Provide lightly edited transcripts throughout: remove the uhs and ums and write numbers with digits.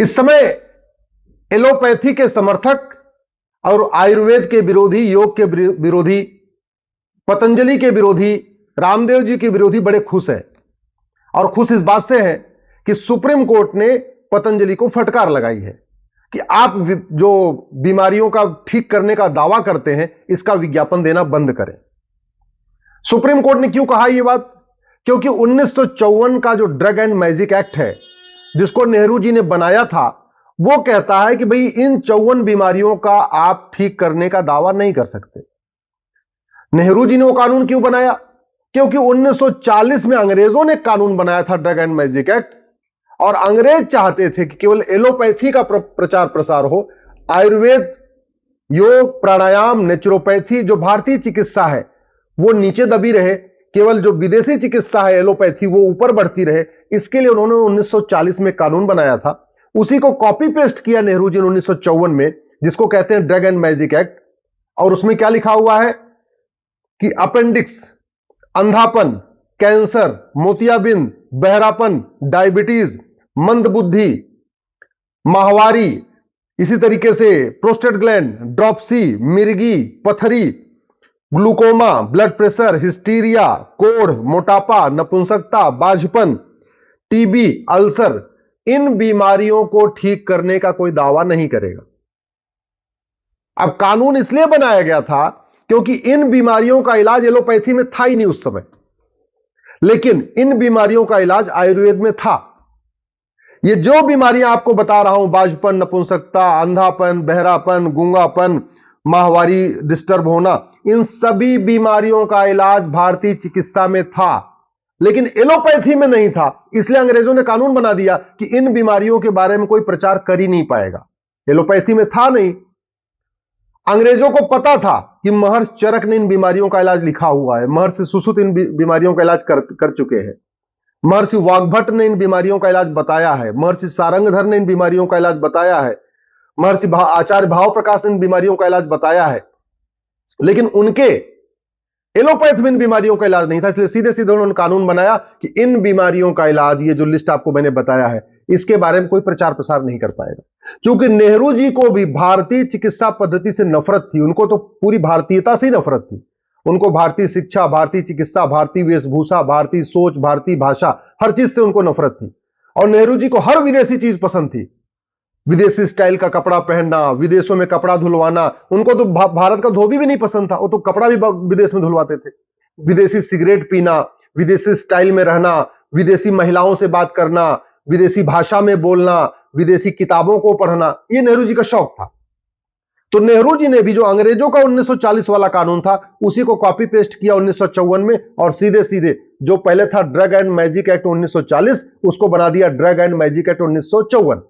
इस समय एलोपैथी के समर्थक और आयुर्वेद के विरोधी, योग के विरोधी, पतंजलि के विरोधी, रामदेव जी के विरोधी बड़े खुश हैं। और खुश इस बात से हैं कि सुप्रीम कोर्ट ने पतंजलि को फटकार लगाई है कि आप जो बीमारियों का ठीक करने का दावा करते हैं, इसका विज्ञापन देना बंद करें। सुप्रीम कोर्ट ने क्यों कहा यह बात? क्योंकि 1954 का जो ड्रग एंड मैजिक एक्ट है, जिसको नेहरू जी ने बनाया था, वो कहता है कि भाई इन 54 बीमारियों का आप ठीक करने का दावा नहीं कर सकते। नेहरू जी ने वो कानून क्यों बनाया? क्योंकि 1940 में अंग्रेजों ने कानून बनाया था ड्रग एंड मैजिक एक्ट, और अंग्रेज चाहते थे कि केवल एलोपैथी का प्रचार प्रसार हो, आयुर्वेद, योग, प्राणायाम, नेचुरोपैथी जो भारतीय चिकित्सा है वो नीचे दबी रहे, केवल जो विदेशी चिकित्सा है एलोपैथी वो ऊपर बढ़ती रहे। इसके लिए उन्होंने 1940 में कानून बनाया था। उसी को कॉपी पेस्ट किया नेहरू जी ने 1954 में, जिसको कहते हैं ड्रग एंड मैजिक एक्ट। और उसमें क्या लिखा हुआ है कि अपेंडिक्स, अंधापन, कैंसर, मोतियाबिंद, बहरापन, डायबिटीज, मंदबुद्धि, माहवारी, इसी तरीके से प्रोस्टेट ग्लैंड, ड्रॉपसी, मिर्गी, पथरी, ग्लूकोमा, ब्लड प्रेशर, हिस्टीरिया, कोढ़, मोटापा, नपुंसकता, बाझपन, टीबी, अल्सर, इन बीमारियों को ठीक करने का कोई दावा नहीं करेगा। अब कानून इसलिए बनाया गया था क्योंकि इन बीमारियों का इलाज एलोपैथी में था ही नहीं उस समय, लेकिन इन बीमारियों का इलाज आयुर्वेद में था। ये जो बीमारियां आपको बता रहा हूं, बाझपन, नपुंसकता, अंधापन, बहरापन, गूंगापन, माहवारी डिस्टर्ब होना, इन सभी बीमारियों का इलाज भारतीय चिकित्सा में था, लेकिन एलोपैथी में नहीं था। इसलिए अंग्रेजों ने कानून बना दिया कि इन बीमारियों के बारे में कोई प्रचार कर ही नहीं पाएगा। एलोपैथी में था नहीं। अंग्रेजों को पता था कि महर्षि चरक ने इन बीमारियों का इलाज लिखा हुआ है, महर्षि सुश्रुत इन बीमारियों का इलाज कर चुके हैं, महर्षि वाग्भट ने इन बीमारियों का इलाज बताया है, महर्षि सारंगधर ने इन बीमारियों का इलाज बताया है, महर्षि आचार्य भाव प्रकाश ने इन बीमारियों का इलाज बताया है, लेकिन उनके एलोपैथ में इन बीमारियों का इलाज नहीं था। इसलिए सीधे सीधे उन्होंने कानून बनाया कि इन बीमारियों का इलाज, ये जो लिस्ट आपको मैंने बताया है, इसके बारे में कोई प्रचार प्रसार नहीं कर पाएगा। क्योंकि नेहरू जी को भी भारतीय चिकित्सा पद्धति से नफरत थी, उनको तो पूरी भारतीयता से ही नफरत थी। उनको भारतीय शिक्षा, भारतीय चिकित्सा, भारतीय वेशभूषा, भारतीय सोच, भारतीय भाषा, हर चीज से उनको नफरत थी। और नेहरू जी को हर विदेशी चीज पसंद थी, विदेशी स्टाइल का कपड़ा पहनना, विदेशों में कपड़ा धुलवाना। उनको तो भारत का धोबी भी नहीं पसंद था, वो तो कपड़ा भी विदेश में धुलवाते थे। विदेशी सिगरेट पीना, विदेशी स्टाइल में रहना, विदेशी महिलाओं से बात करना, विदेशी भाषा में बोलना, विदेशी किताबों को पढ़ना, ये नेहरू जी का शौक था। तो नेहरू जी ने भी जो अंग्रेजों का 1940 वाला कानून था, उसी को कॉपी पेस्ट किया 1954 में, और सीधे सीधे जो पहले था ड्रग एंड मैजिक एक्ट 1940, उसको बना दिया ड्रग एंड मैजिक एक्ट 1954।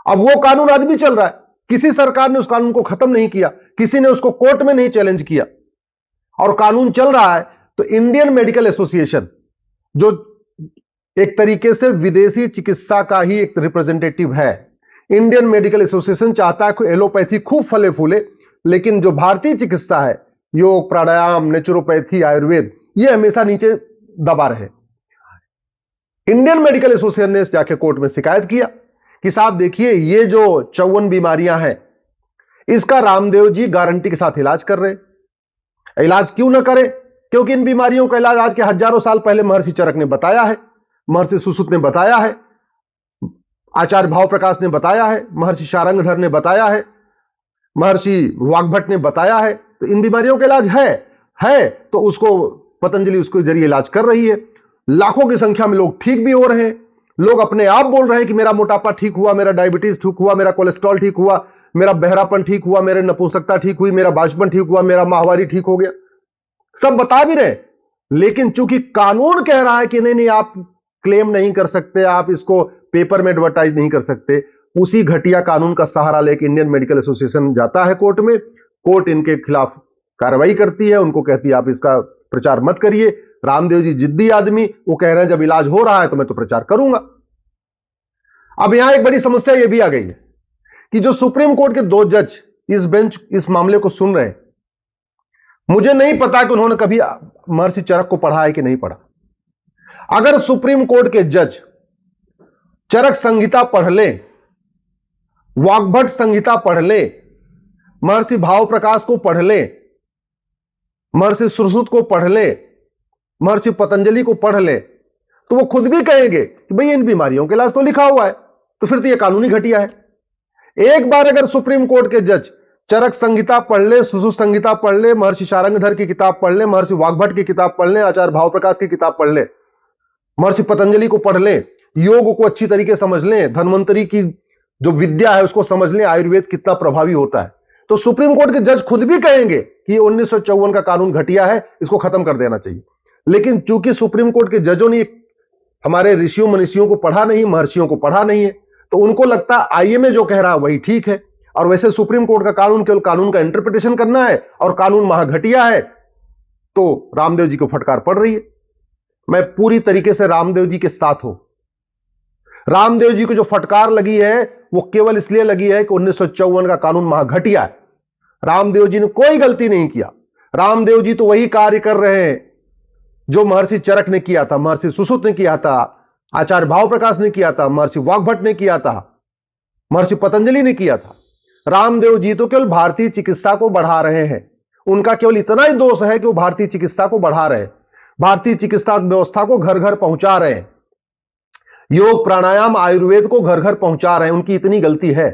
अब वो कानून आज भी चल रहा है। किसी सरकार ने उस कानून को खत्म नहीं किया, किसी ने उसको कोर्ट में नहीं चैलेंज किया, और कानून चल रहा है। तो इंडियन मेडिकल एसोसिएशन, जो एक तरीके से विदेशी चिकित्सा का ही एक रिप्रेजेंटेटिव है, इंडियन मेडिकल एसोसिएशन चाहता है कि एलोपैथी खूब फले फूले, लेकिन जो भारतीय चिकित्सा है, योग, प्राणायाम, नेचुरोपैथी, आयुर्वेद, ये हमेशा नीचे दबा रहे। इंडियन मेडिकल एसोसिएशन ने जाके कोर्ट में शिकायत किया कि साहब देखिए, ये जो 54 बीमारियां हैं, इसका रामदेव जी गारंटी के साथ इलाज कर रहे। इलाज क्यों ना करें? क्योंकि इन बीमारियों का इलाज आज के हजारों साल पहले महर्षि चरक ने बताया है, महर्षि सुश्रुत ने बताया है, आचार्य भाव प्रकाश ने बताया है, महर्षि सारंगधर ने बताया है, महर्षि वाग्भट ने बताया है। तो इन बीमारियों का इलाज है तो उसको पतंजलि उसके जरिए इलाज कर रही है। लाखों की संख्या में लोग ठीक भी हो रहे हैं। लोग अपने आप बोल रहे हैं कि मेरा मोटापा ठीक हुआ, मेरा डायबिटीज ठीक हुआ, मेरा कोलेस्ट्रॉल ठीक हुआ, मेरा बहरापन ठीक हुआ, मेरे नपुंसकता ठीक हुई, मेरा बाझपन ठीक हुआ, मेरा माहवारी ठीक हो गया। सब बता भी रहे, लेकिन चूंकि कानून कह रहा है कि नहीं, आप क्लेम नहीं कर सकते, आप इसको पेपर में एडवर्टाइज नहीं कर सकते, उसी घटिया कानून का सहारा लेकर इंडियन मेडिकल एसोसिएशन जाता है कोर्ट में। कोर्ट इनके खिलाफ कार्रवाई करती है, उनको कहती है आप इसका प्रचार मत करिए। रामदेव जी जिद्दी आदमी, वो कह रहे हैं जब इलाज हो रहा है तो मैं तो प्रचार करूंगा। अब यहां एक बड़ी समस्या यह भी आ गई है कि जो सुप्रीम कोर्ट के 2 जज इस बेंच इस मामले को सुन रहे हैं, मुझे नहीं पता कि उन्होंने कभी महर्षि चरक को पढ़ा है कि नहीं पढ़ा। अगर सुप्रीम कोर्ट के जज चरक संहिता पढ़ लें वाग्भट संहिता पढ़ ले, महर्षि भाव प्रकाश को पढ़ ले, महर्षि सुश्रुत को पढ़ ले, महर्षि पतंजलि को पढ़ ले, तो वो खुद भी कहेंगे कि भाई इन बीमारियों के इलाज तो लिखा हुआ है, तो फिर तो ये कानूनी घटिया है। एक बार अगर सुप्रीम कोर्ट के जज चरक संहिता पढ़ ले, सुश्रुत संहिता पढ़ ले, महर्षि शारंगधर की किताब पढ़ ले, महर्षि वाग्भट की किताब पढ़ ले, आचार्य भाव प्रकाश की किताब पढ़ ले, महर्षि पतंजलि को पढ़ ले, योग को अच्छी तरीके समझ लें, धन्वंतरी की जो विद्या है उसको समझ लें, आयुर्वेद कितना प्रभावी होता है, तो सुप्रीम कोर्ट के जज खुद भी कहेंगे कि 1954 का कानून घटिया है, इसको खत्म कर देना चाहिए। लेकिन चूंकि सुप्रीम कोर्ट के जजों ने हमारे ऋषियों मनीषियों को पढ़ा नहीं, महर्षियों को पढ़ा नहीं है, तो उनको लगता है आईएमए जो कह रहा है वही ठीक है, और वैसे सुप्रीम कोर्ट का कानून केवल कानून का इंटरप्रिटेशन करना है और कानून महाघटिया है, तो रामदेव जी को फटकार पड़ रही है। मैं पूरी तरीके से रामदेव जी के साथ हूं। रामदेव जी को जो फटकार लगी है वो केवल इसलिए लगी है कि 1954 का कानून महाघटिया है। रामदेव जी ने कोई गलती नहीं किया। रामदेव जी तो वही कार्य कर रहे हैं जो महर्षि चरक ने किया था, महर्षि सुश्रुत ने किया था, आचार्य भाव प्रकाश ने किया था, महर्षि वाग्भट ने किया था, महर्षि पतंजलि ने किया था। रामदेव जी तो केवल भारतीय चिकित्सा को बढ़ा रहे हैं। उनका केवल इतना ही दोष है कि वो भारतीय चिकित्सा को बढ़ा रहे हैं, भारतीय चिकित्सा व्यवस्था को घर घर पहुंचा रहे हैं, योग प्राणायाम आयुर्वेद को घर घर पहुंचा रहे हैं। उनकी इतनी गलती है,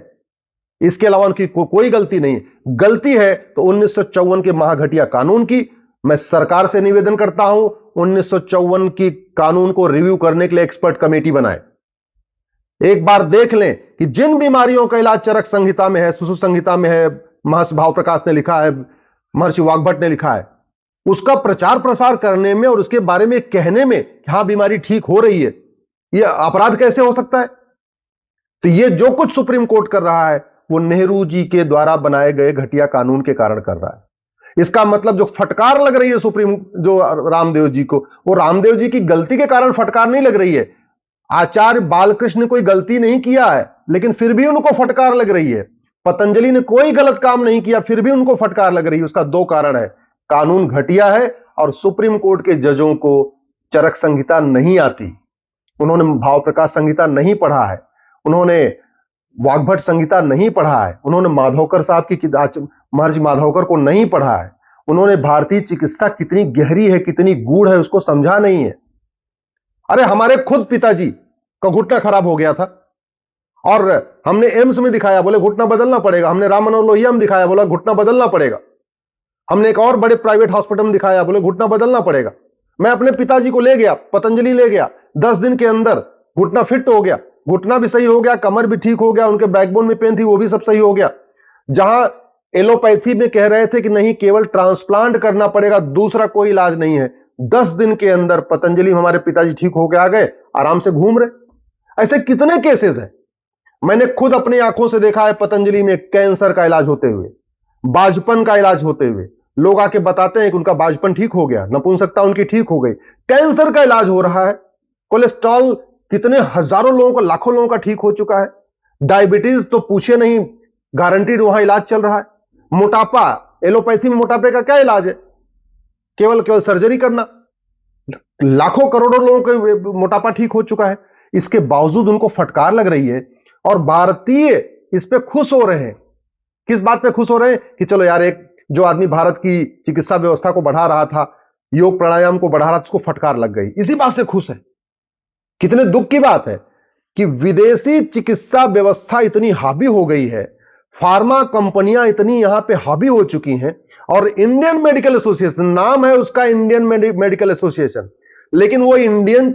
इसके अलावा उनकी कोई गलती नहीं। गलती है तो 1954 के महाघटिया कानून की। मैं सरकार से निवेदन करता हूं 1954 की कानून को रिव्यू करने के लिए एक्सपर्ट कमेटी बनाए। एक बार देख लें कि जिन बीमारियों का इलाज चरक संहिता में है, सुश्रुत संहिता में है, महर्षि भाव प्रकाश ने लिखा है, महर्षि वाग्भट ने लिखा है, उसका प्रचार प्रसार करने में और उसके बारे में कहने में कि हां बीमारी ठीक हो रही है, यह अपराध कैसे हो सकता है? तो यह जो कुछ सुप्रीम कोर्ट कर रहा है वो नेहरू जी के द्वारा बनाए गए घटिया कानून के कारण कर रहा है। इसका मतलब जो फटकार लग रही है सुप्रीम जो रामदेव जी को, वो रामदेव जी की गलती के कारण फटकार नहीं लग रही है। आचार्य बालकृष्ण ने कोई गलती नहीं किया है लेकिन फिर भी उनको फटकार लग रही है। पतंजलि ने कोई गलत काम नहीं किया फिर भी उनको फटकार लग रही है। उसका दो कारण है, कानून घटिया है और सुप्रीम कोर्ट के जजों को चरक संहिता नहीं आती, उन्होंने भाव प्रकाश संहिता नहीं पढ़ा है, उन्होंने वाग्भट संहिता नहीं पढ़ा है, उन्होंने माधवकर साहब की महर्षि माधवकर को नहीं पढ़ा है, उन्होंने भारतीय चिकित्सा कितनी गहरी है कितनी गूढ़ है उसको समझा नहीं है। अरे हमारे खुद पिताजी का घुटना खराब हो गया था और हमने एम्स में दिखाया, बोले घुटना बदलना पड़ेगा। हमने राम मनोहर लोहिया में दिखाया, बोला घुटना बदलना पड़ेगा। हमने एक और बड़े प्राइवेट हॉस्पिटल में दिखाया, बोले घुटना बदलना पड़ेगा। मैं अपने पिताजी को ले गया, पतंजलि ले गया, 10 दिन के अंदर घुटना फिट हो गया, घुटना भी सही हो गया, कमर भी ठीक हो गया, उनके बैकबोन में पेन थी वो भी सब सही हो गया। जहां एलोपैथी में कह रहे थे कि नहीं केवल ट्रांसप्लांट करना पड़ेगा, दूसरा कोई इलाज नहीं है, 10 दिन के अंदर पतंजलि हमारे पिताजी ठीक हो गया, आ गए, आराम से घूम रहे। ऐसे कितने केसेस हैं, मैंने खुद अपनी आंखों से देखा है। पतंजलि में कैंसर का इलाज होते हुए, बाजपन का इलाज होते हुए, लोग आके बताते हैं कि उनका बाजपन ठीक हो गया, नपुंसकता उनकी ठीक हो गई, कैंसर का इलाज हो रहा है। कोलेस्ट्रॉल कितने हजारों लोगों का, लाखों लोगों का ठीक हो चुका है। डायबिटीज तो पूछे नहीं, गारंटीड वहां इलाज चल रहा है। मोटापा, एलोपैथी में मोटापे का क्या इलाज है? केवल सर्जरी करना। लाखों करोड़ों लोगों का मोटापा ठीक हो चुका है। इसके बावजूद उनको फटकार लग रही है और भारतीय इस पे खुश हो रहे हैं। किस बात पे खुश हो रहे हैं कि चलो यार, एक जो आदमी भारत की चिकित्सा व्यवस्था को बढ़ा रहा था, योग प्राणायाम को बढ़ा रहा था, उसको फटकार लग गई, इसी बात से खुश है। कितने दुख की बात है कि विदेशी चिकित्सा व्यवस्था इतनी हावी हो गई है, फार्मा कंपनियां इतनी यहां पे हावी हो चुकी हैं और इंडियन मेडिकल एसोसिएशन, नाम है उसका इंडियन मेडिकल एसोसिएशन, लेकिन वो इंडियन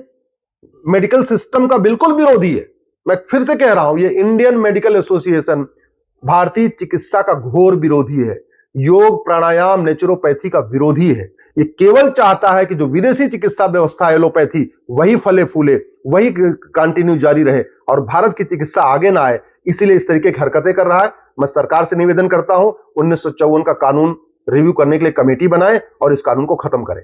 मेडिकल सिस्टम का बिल्कुल विरोधी है। मैं फिर से कह रहा हूं, ये इंडियन मेडिकल एसोसिएशन भारतीय चिकित्सा का घोर विरोधी है, योग प्राणायाम नेचुरोपैथी का विरोधी है। ये केवल चाहता है कि जो विदेशी चिकित्सा व्यवस्था है एलोपैथी, वही फले फूले, वही कंटिन्यू जारी रहे और भारत की चिकित्सा आगे ना आए, इसीलिए इस तरीके की हरकतें कर रहा है। मैं सरकार से निवेदन करता हूं 1954 का कानून रिव्यू करने के लिए कमेटी बनाए और इस कानून को खत्म करें।